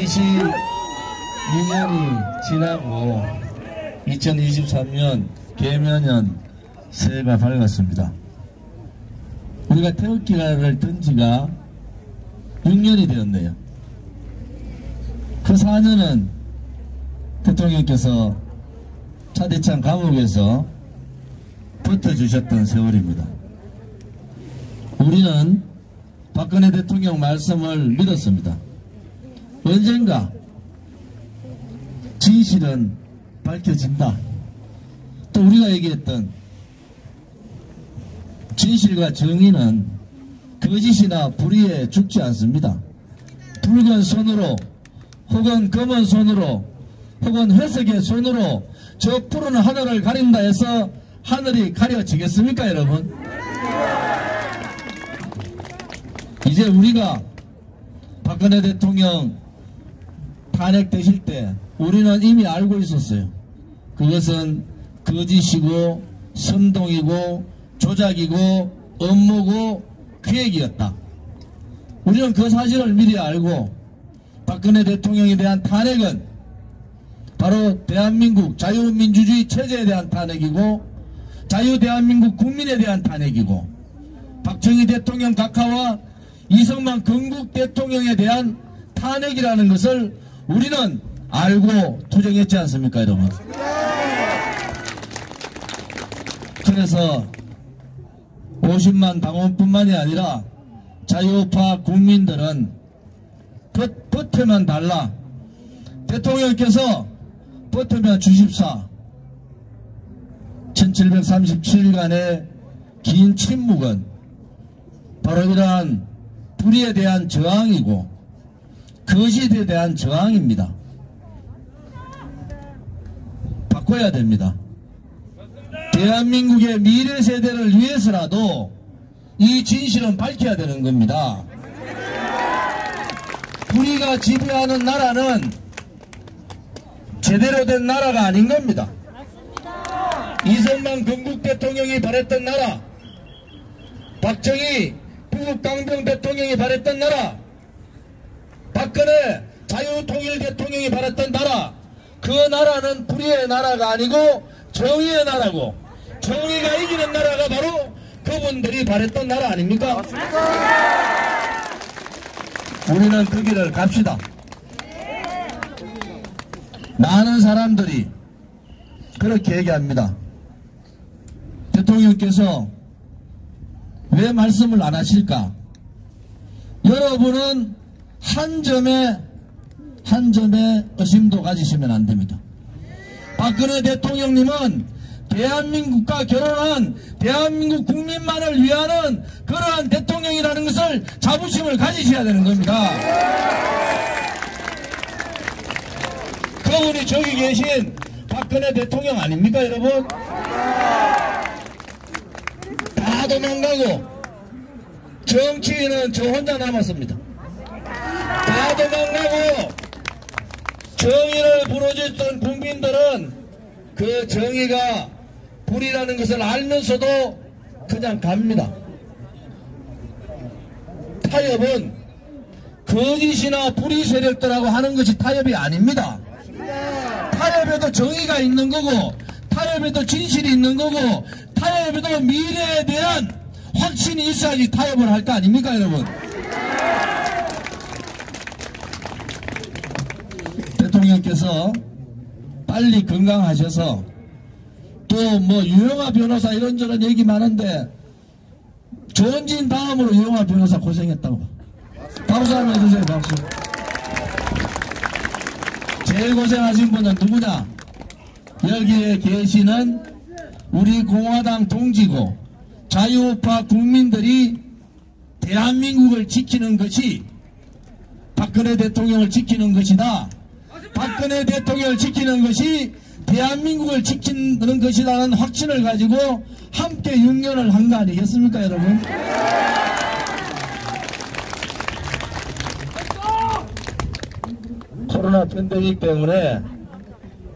22년이 지나고 2023년 개묘년 새해가 밝았습니다. 우리가 태극기를 든 지가 6년이 되었네요. 그 4년은 대통령께서 차대창 감옥에서 버텨주셨던 세월입니다. 우리는 박근혜 대통령 말씀을 믿었습니다. 언젠가 진실은 밝혀진다. 또 우리가 얘기했던 진실과 정의는 거짓이나 불의에 죽지 않습니다. 붉은 손으로 혹은 검은 손으로 혹은 회색의 손으로 저 푸른 하늘을 가린다 해서 하늘이 가려지겠습니까, 여러분? 이제 우리가 박근혜 대통령 탄핵되실 때 우리는 이미 알고 있었어요. 그것은 거짓이고 선동이고 조작이고 음모고 계획이었다. 우리는 그 사실을 미리 알고 박근혜 대통령에 대한 탄핵은 바로 대한민국 자유민주주의 체제에 대한 탄핵이고 자유대한민국 국민에 대한 탄핵이고 박정희 대통령 각하와 이승만 건국 대통령에 대한 탄핵이라는 것을 우리는 알고 투쟁했지 않습니까, 여러분? 그래서 50만 당원뿐만이 아니라 자유우파 국민들은 버텨만 달라. 대통령께서 버텨만 주십사. 1737일간의 긴 침묵은 바로 이러한 불의에 대한 저항이고 거짓에 대한 저항입니다. 바꿔야 됩니다. 대한민국의 미래 세대를 위해서라도 이 진실은 밝혀야 되는 겁니다. 불의가 지배하는 나라는 제대로 된 나라가 아닌 겁니다. 이승만 건국 대통령이 바랬던 나라, 박정희 북극 강병 대통령이 바랬던 나라, 박근혜 자유통일 대통령이 바랬던 나라, 그 나라는 불의의 나라가 아니고 정의의 나라고, 정의가 이기는 나라가 바로 그분들이 바랬던 나라 아닙니까? 우리는 그 길을 갑시다. 많은 사람들이 그렇게 얘기합니다. 대통령께서 왜 말씀을 안 하실까? 여러분은 한 점의 의심도 가지시면 안 됩니다. 박근혜 대통령님은 대한민국과 결혼한 대한민국 국민만을 위하는 그러한 대통령이라는 것을 자부심을 가지셔야 되는 겁니다. 그분이 저기 계신 박근혜 대통령 아닙니까, 여러분? 다 도망가고 정치인은 저 혼자 남았습니다. 다 도망가고 정의를 부르짖던 국민들은 그 정의가 불이라는 것을 알면서도 그냥 갑니다. 타협은 거짓이나 불의 세력들하고 하는 것이 타협이 아닙니다. 타협에도 정의가 있는 거고 타협에도 진실이 있는 거고 타협에도 미래에 대한 확신이 있어야지 타협을 할 거 아닙니까, 여러분? 대통령께서 빨리 건강하셔서 또 뭐 유영아 변호사 이런저런 얘기 많은데 전진 다음으로 유영아 변호사 고생했다고. 박수 한번 해주세요. 박수. 제일 고생하신 분은 누구냐? 여기에 계시는 우리 공화당 동지고 자유우파 국민들이 대한민국을 지키는 것이 박근혜 대통령을 지키는 것이다. 박근혜 대통령을 지키는 것이 대한민국을 지키는 것이라는 확신을 가지고 함께 6년을 한 거 아니겠습니까, 여러분? 코로나 팬데믹 때문에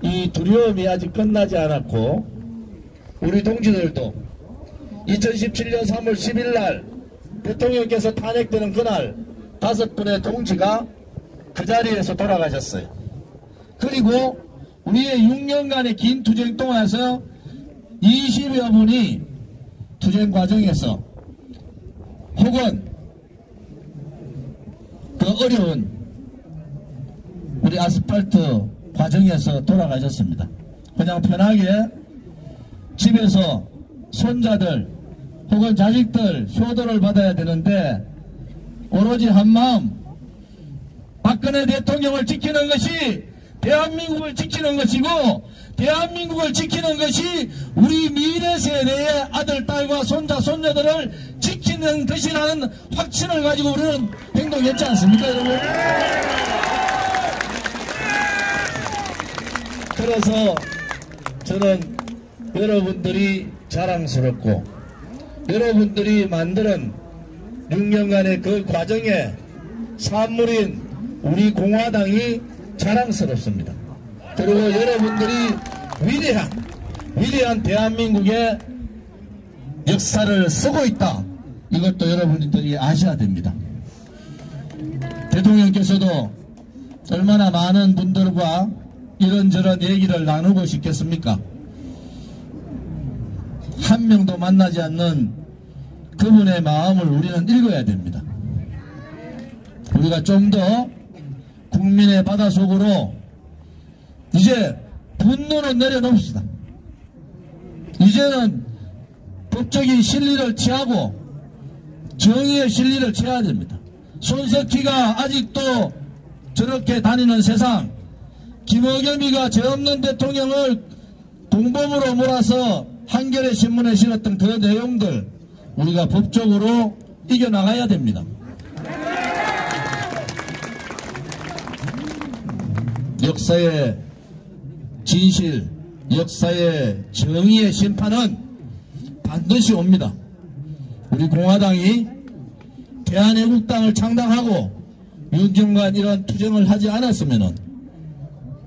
이 두려움이 아직 끝나지 않았고 우리 동지들도 2017년 3월 10일 날 대통령께서 탄핵되는 그날 5분의 동지가 그 자리에서 돌아가셨어요. 그리고 우리의 6년간의 긴 투쟁 동안에서 20여 분이 투쟁 과정에서 혹은 그 어려운 우리 아스팔트 과정에서 돌아가셨습니다. 그냥 편하게 집에서 손자들 혹은 자식들 효도를 받아야 되는데 오로지 한마음 박근혜 대통령을 지키는 것이 대한민국을 지키는 것이고 대한민국을 지키는 것이 우리 미래 세대의 아들, 딸과 손자, 손녀들을 지키는 것이라는 확신을 가지고 우리는 행동했지 않습니까, 여러분? 그래서 저는 여러분들이 자랑스럽고 여러분들이 만드는 6년간의 그 과정의 산물인 우리 공화당이 자랑스럽습니다. 그리고 여러분들이 위대한 대한민국의 역사를 쓰고 있다. 이것도 여러분들이 아셔야 됩니다. 대통령께서도 얼마나 많은 분들과 이런저런 얘기를 나누고 싶겠습니까? 한 명도 만나지 않는 그분의 마음을 우리는 읽어야 됩니다. 우리가 좀 더 국민의 바닷속으로 이제 분노는 내려놓읍시다. 이제는 법적인 실리를 취하고 정의의 실리를 취해야 됩니다. 손석희가 아직도 저렇게 다니는 세상, 김어겸이가 죄 없는 대통령을 공범으로 몰아서 한겨레 신문에 실었던 그 내용들 우리가 법적으로 이겨나가야 됩니다. 역사의 진실, 역사의 정의의 심판은 반드시 옵니다. 우리 공화당이 대한애국당을 창당하고 6년간 이런 투쟁을 하지 않았으면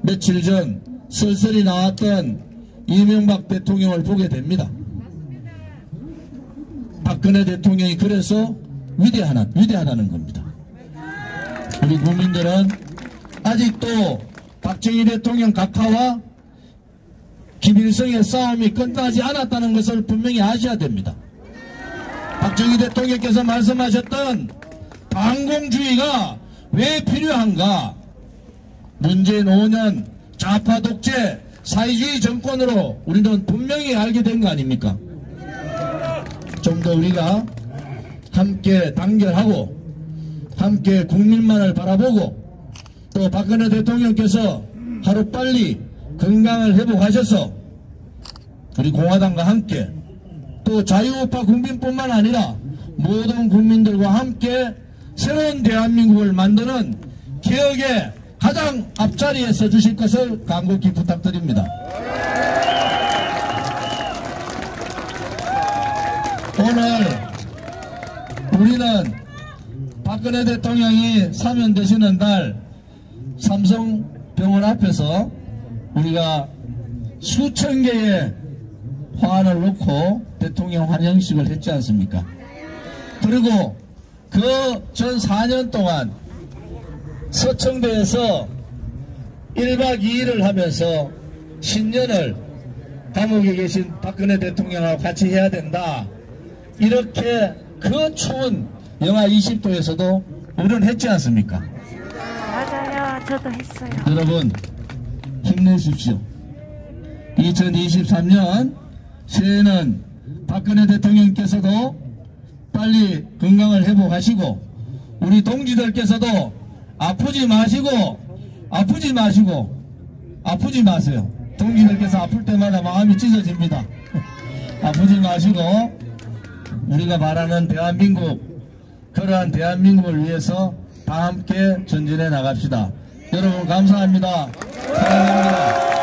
며칠 전 쓸쓸히 나왔던 이명박 대통령을 보게 됩니다. 박근혜 대통령이 그래서 위대하다는 겁니다. 우리 국민들은 아직도 박정희 대통령 각하와 김일성의 싸움이 끝나지 않았다는 것을 분명히 아셔야 됩니다. 박정희 대통령께서 말씀하셨던 반공주의가 왜 필요한가? 문재인 5년 좌파 독재 사회주의 정권으로 우리는 분명히 알게 된 거 아닙니까? 좀 더 우리가 함께 단결하고 함께 국민만을 바라보고 또 박근혜 대통령께서 하루빨리 건강을 회복하셔서 우리 공화당과 함께 또 자유우파 국민뿐만 아니라 모든 국민들과 함께 새로운 대한민국을 만드는 개혁의 가장 앞자리에 서주실 것을 간곡히 부탁드립니다. 오늘 우리는 박근혜 대통령이 사면되시는 날 삼성병원 앞에서 우리가 수천 개의 화환을 놓고 대통령 환영식을 했지 않습니까? 그리고 그 전 4년 동안 서청대에서 1박 2일을 하면서 신년을 감옥에 계신 박근혜 대통령하고 같이 해야 된다. 이렇게 그 추운 영하 20도에서도 우리는 했지 않습니까? 맞아요. 저도 했어요. 여러분 힘내십시오. 2023년 새해는 박근혜 대통령께서도 빨리 건강을 회복하시고 우리 동지들께서도 아프지 마세요. 동지들께서 아플 때마다 마음이 찢어집니다. 아프지 마시고 우리가 말하는 대한민국, 그러한 대한민국을 위해서 다 함께 전진해 나갑시다. 여러분 감사합니다. 사랑합니다.